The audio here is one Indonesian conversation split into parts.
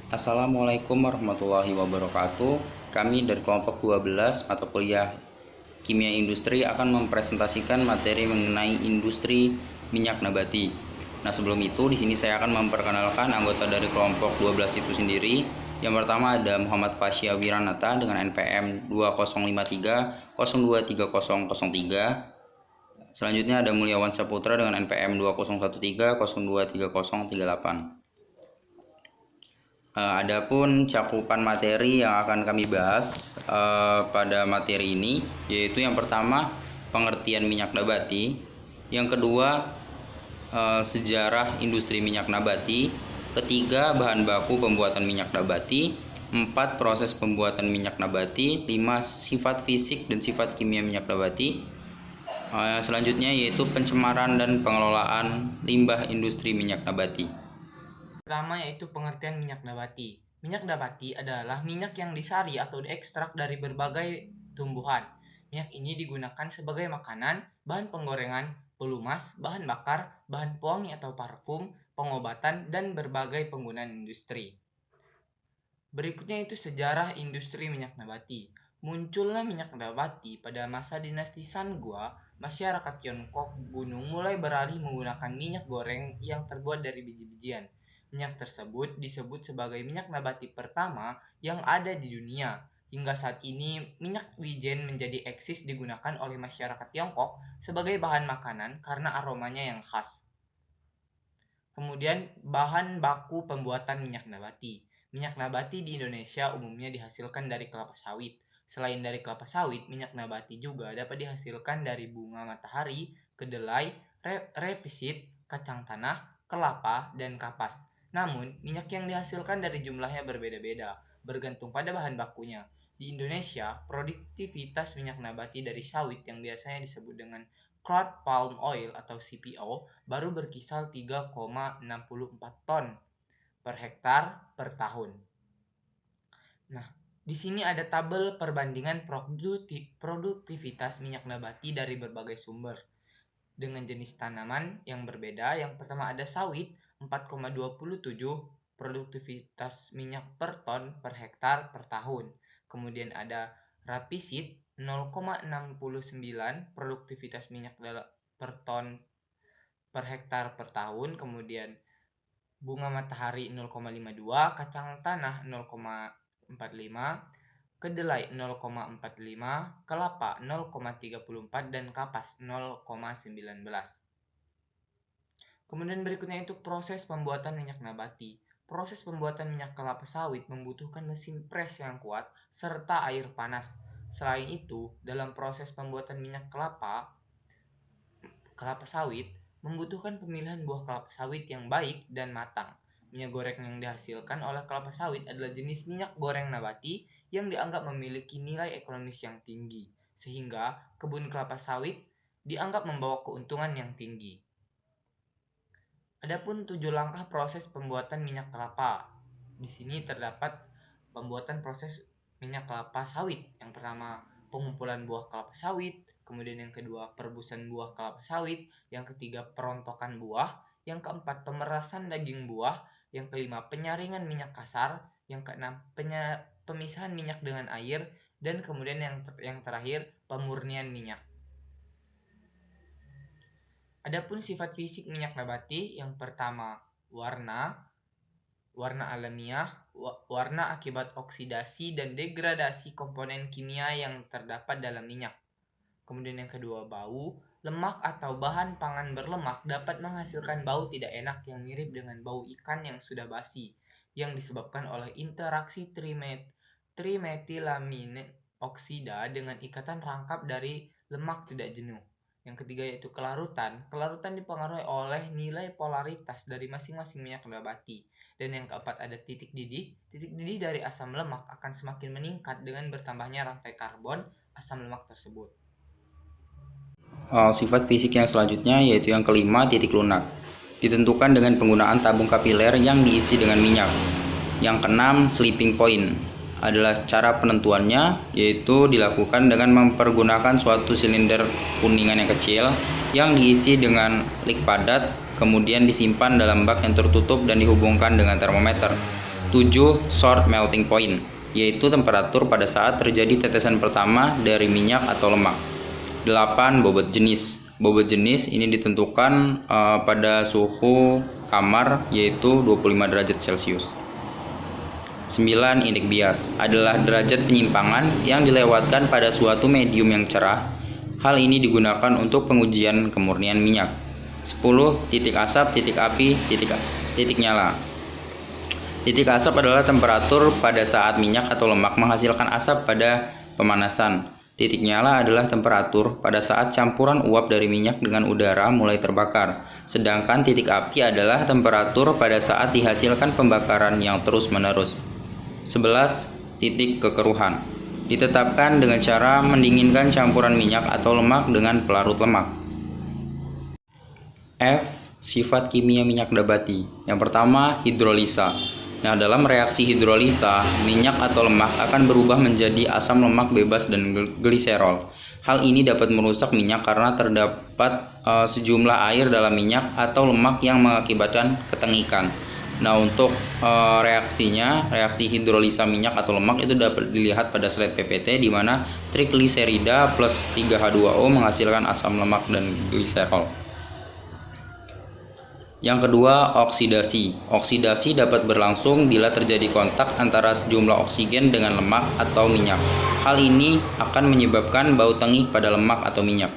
Assalamualaikum warahmatullahi wabarakatuh. Kami dari kelompok 12 mata kuliah Kimia Industri akan mempresentasikan materi mengenai industri minyak nabati. Nah, sebelum itu di sini saya akan memperkenalkan anggota dari kelompok 12 itu sendiri. Yang pertama ada Muhammad Fasya Wiranata dengan NPM 2053023003. Selanjutnya ada Mulyawan Saputra dengan NPM 2013023038. Adapun cakupan materi yang akan kami bahas pada materi ini, yaitu yang pertama pengertian minyak nabati, yang kedua sejarah industri minyak nabati, ketiga bahan baku pembuatan minyak nabati, 4 proses pembuatan minyak nabati, 5 sifat fisik dan sifat kimia minyak nabati. Selanjutnya yaitu pencemaran dan pengelolaan limbah industri minyak nabati. Pertama yaitu pengertian minyak nabati. Minyak nabati adalah minyak yang disari atau diekstrak dari berbagai tumbuhan. Minyak ini digunakan sebagai makanan, bahan penggorengan, pelumas, bahan bakar, bahan pewangi atau parfum, pengobatan, dan berbagai penggunaan industri. Berikutnya itu sejarah industri minyak nabati. Munculnya minyak nabati pada masa dinasti Shangua, masyarakat Tiongkok gunung mulai beralih menggunakan minyak goreng yang terbuat dari biji-bijian. Minyak tersebut disebut sebagai minyak nabati pertama yang ada di dunia. Hingga saat ini, minyak wijen menjadi eksis digunakan oleh masyarakat Tiongkok sebagai bahan makanan karena aromanya yang khas. Kemudian, bahan baku pembuatan minyak nabati. Minyak nabati di Indonesia umumnya dihasilkan dari kelapa sawit. Selain dari kelapa sawit, minyak nabati juga dapat dihasilkan dari bunga matahari, kedelai, repisit, kacang tanah, kelapa, dan kapas. Namun, minyak yang dihasilkan dari jumlahnya berbeda-beda, bergantung pada bahan bakunya. Di Indonesia, produktivitas minyak nabati dari sawit yang biasanya disebut dengan crude palm oil atau CPO baru berkisar 3,64 ton per hektar per tahun. Nah, di sini ada tabel perbandingan produktivitas minyak nabati dari berbagai sumber dengan jenis tanaman yang berbeda. Yang pertama ada sawit 4,27 produktivitas minyak per ton per hektar per tahun. Kemudian ada rapisid 0,69 produktivitas minyak per ton per hektar per tahun. Kemudian bunga matahari 0,52, kacang tanah 0,45, kedelai 0,45, kelapa 0,34, dan kapas 0,19. Kemudian berikutnya itu proses pembuatan minyak nabati. Proses pembuatan minyak kelapa sawit membutuhkan mesin pres yang kuat serta air panas. Selain itu, dalam proses pembuatan minyak kelapa sawit membutuhkan pemilihan buah kelapa sawit yang baik dan matang. Minyak goreng yang dihasilkan oleh kelapa sawit adalah jenis minyak goreng nabati yang dianggap memiliki nilai ekonomis yang tinggi, sehingga kebun kelapa sawit dianggap membawa keuntungan yang tinggi. Adapun 7 langkah proses pembuatan minyak kelapa. Di sini terdapat pembuatan proses minyak kelapa sawit. Yang pertama, pengumpulan buah kelapa sawit. Kemudian yang kedua, perebusan buah kelapa sawit. Yang ketiga, perontokan buah. Yang keempat, pemerasan daging buah. Yang kelima, penyaringan minyak kasar. Yang keenam, pemisahan minyak dengan air. Dan kemudian yang terakhir, pemurnian minyak. Adapun sifat fisik minyak nabati, yang pertama warna alamiah, warna akibat oksidasi dan degradasi komponen kimia yang terdapat dalam minyak. Kemudian yang kedua bau, lemak atau bahan pangan berlemak dapat menghasilkan bau tidak enak yang mirip dengan bau ikan yang sudah basi, yang disebabkan oleh interaksi trimetilamine oksida dengan ikatan rangkap dari lemak tidak jenuh. Yang ketiga yaitu kelarutan. Kelarutan dipengaruhi oleh nilai polaritas dari masing-masing minyak nabati. Dan yang keempat ada titik didih. Titik didih dari asam lemak akan semakin meningkat dengan bertambahnya rantai karbon asam lemak tersebut. Sifat fisik yang selanjutnya yaitu yang kelima, titik lunak. Ditentukan dengan penggunaan tabung kapiler yang diisi dengan minyak. Yang keenam, sleeping point. Adalah cara penentuannya, yaitu dilakukan dengan mempergunakan suatu silinder kuningan yang kecil yang diisi dengan lik padat, kemudian disimpan dalam bak yang tertutup dan dihubungkan dengan termometer. 7. Short melting point, yaitu temperatur pada saat terjadi tetesan pertama dari minyak atau lemak. 8. Bobot jenis. Bobot jenis ini ditentukan pada suhu kamar, yaitu 25 derajat Celcius. 9. Indeks bias adalah derajat penyimpangan yang dilewatkan pada suatu medium yang cerah. Hal ini digunakan untuk pengujian kemurnian minyak. 10. Titik asap, titik api, titik nyala. Titik asap adalah temperatur pada saat minyak atau lemak menghasilkan asap pada pemanasan. Titik nyala adalah temperatur pada saat campuran uap dari minyak dengan udara mulai terbakar. Sedangkan titik api adalah temperatur pada saat dihasilkan pembakaran yang terus-menerus. 11. Titik kekeruhan ditetapkan dengan cara mendinginkan campuran minyak atau lemak dengan pelarut lemak. F. Sifat kimia minyak nabati. Yang pertama, hidrolisa. Nah, dalam reaksi hidrolisa, minyak atau lemak akan berubah menjadi asam lemak bebas dan gliserol. Hal ini dapat merusak minyak karena terdapat sejumlah air dalam minyak atau lemak yang mengakibatkan ketengikan. Nah, untuk reaksi hidrolisa minyak atau lemak itu dapat dilihat pada slide PPT, di mana trigliserida plus 3H2O menghasilkan asam lemak dan gliserol. Yang kedua, oksidasi. Oksidasi dapat berlangsung bila terjadi kontak antara sejumlah oksigen dengan lemak atau minyak. Hal ini akan menyebabkan bau tengik pada lemak atau minyak.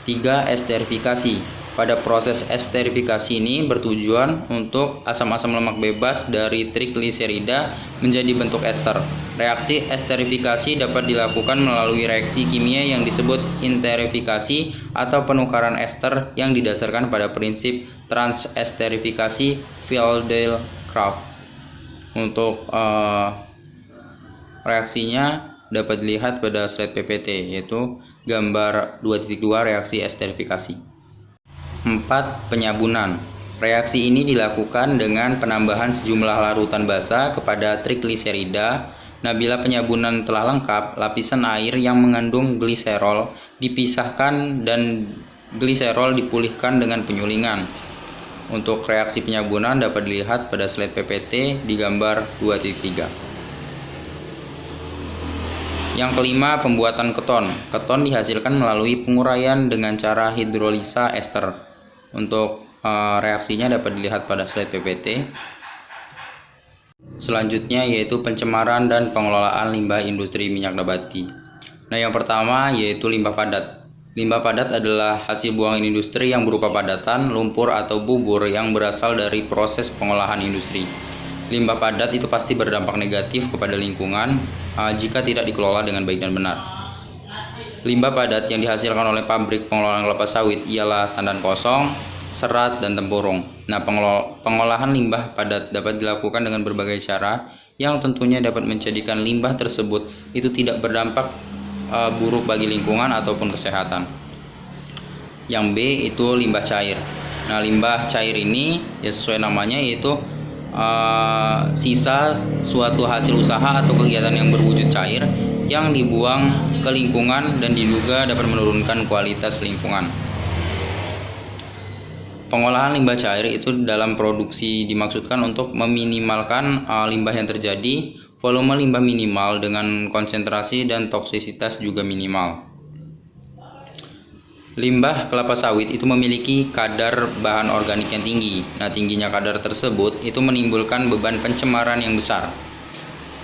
3. Esterifikasi. Pada proses esterifikasi ini bertujuan untuk asam-asam lemak bebas dari trigliserida menjadi bentuk ester. Reaksi esterifikasi dapat dilakukan melalui reaksi kimia yang disebut enterifikasi atau penukaran ester yang didasarkan pada prinsip transesterifikasi Friedel-Crafts. Untuk reaksinya dapat dilihat pada slide PPT, yaitu gambar 2.2 reaksi esterifikasi. 4. Penyabunan. Reaksi ini dilakukan dengan penambahan sejumlah larutan basa kepada trigliserida. Nah, bila penyabunan telah lengkap, lapisan air yang mengandung gliserol dipisahkan dan gliserol dipulihkan dengan penyulingan. Untuk reaksi penyabunan dapat dilihat pada slide PPT di gambar 2.3. Yang kelima, pembuatan keton. Keton dihasilkan melalui penguraian dengan cara hidrolisa ester. Untuk reaksinya dapat dilihat pada slide PPT. Selanjutnya yaitu pencemaran dan pengelolaan limbah industri minyak nabati. Nah, yang pertama yaitu limbah padat. Limbah padat adalah hasil buangan industri yang berupa padatan, lumpur atau bubur yang berasal dari proses pengolahan industri. Limbah padat itu pasti berdampak negatif kepada lingkungan jika tidak dikelola dengan baik dan benar. Limbah padat yang dihasilkan oleh pabrik pengolahan kelapa sawit ialah tandan kosong, serat, dan tempurung. Nah, pengolahan limbah padat dapat dilakukan dengan berbagai cara yang tentunya dapat menjadikan limbah tersebut itu tidak berdampak buruk bagi lingkungan ataupun kesehatan. Yang B itu limbah cair. Nah, limbah cair ini ya sesuai namanya, yaitu sisa suatu hasil usaha atau kegiatan yang berwujud cair yang dibuang ke lingkungan dan diduga dapat menurunkan kualitas lingkungan. Pengolahan limbah cair itu dalam produksi dimaksudkan untuk meminimalkan limbah yang terjadi, volume limbah minimal dengan konsentrasi dan toksisitas juga minimal. Limbah kelapa sawit itu memiliki kadar bahan organik yang tinggi. Nah, tingginya kadar tersebut itu menimbulkan beban pencemaran yang besar.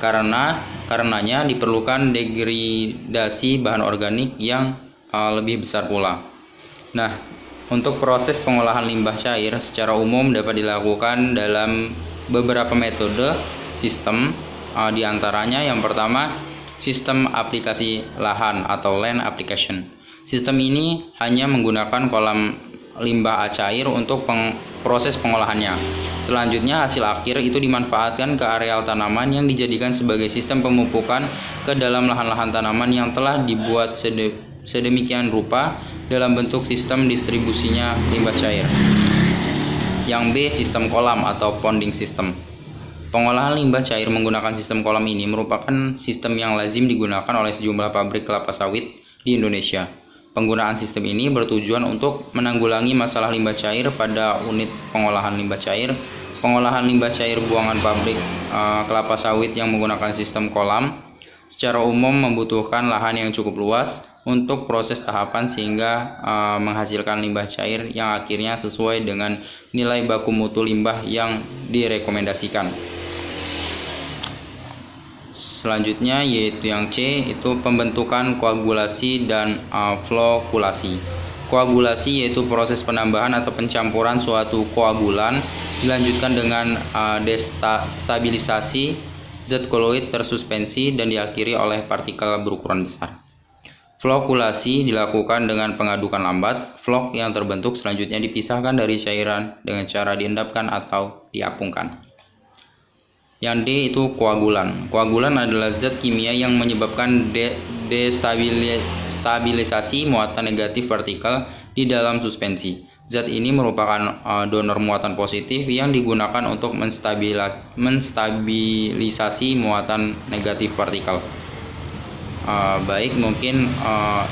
Karenanya diperlukan degradasi bahan organik yang lebih besar pula. Nah, untuk proses pengolahan limbah cair secara umum dapat dilakukan dalam beberapa metode sistem, di antaranya yang pertama sistem aplikasi lahan atau land application. Sistem ini hanya menggunakan kolam limbah cair untuk proses pengolahannya. Selanjutnya hasil akhir itu dimanfaatkan ke areal tanaman yang dijadikan sebagai sistem pemupukan ke dalam lahan-lahan tanaman yang telah dibuat sedemikian rupa dalam bentuk sistem distribusinya limbah cair. Yang B, sistem kolam atau ponding system. Pengolahan limbah cair menggunakan sistem kolam ini merupakan sistem yang lazim digunakan oleh sejumlah pabrik kelapa sawit di Indonesia. Penggunaan sistem ini bertujuan untuk menanggulangi masalah limbah cair pada unit pengolahan limbah cair Pengolahan limbah cair buangan pabrik kelapa sawit yang menggunakan sistem kolam secara umum membutuhkan lahan yang cukup luas untuk proses tahapan sehingga menghasilkan limbah cair yang akhirnya sesuai dengan nilai baku mutu limbah yang direkomendasikan. Selanjutnya yaitu yang C, itu pembentukan koagulasi dan flokulasi. Koagulasi yaitu proses penambahan atau pencampuran suatu koagulan dilanjutkan dengan destabilisasi zat koloid tersuspensi dan diakhiri oleh partikel berukuran besar. Flokulasi dilakukan dengan pengadukan lambat. Flok yang terbentuk selanjutnya dipisahkan dari cairan dengan cara diendapkan atau diapungkan. Yang D itu koagulan. Koagulan adalah zat kimia yang menyebabkan destabilisasi muatan negatif partikel di dalam suspensi. Zat ini merupakan donor muatan positif yang digunakan untuk menstabilisasi muatan negatif partikel. Baik, mungkin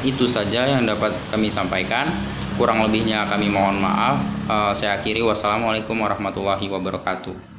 itu saja yang dapat kami sampaikan. Kurang lebihnya kami mohon maaf. Saya akhiri. Wassalamualaikum warahmatullahi wabarakatuh.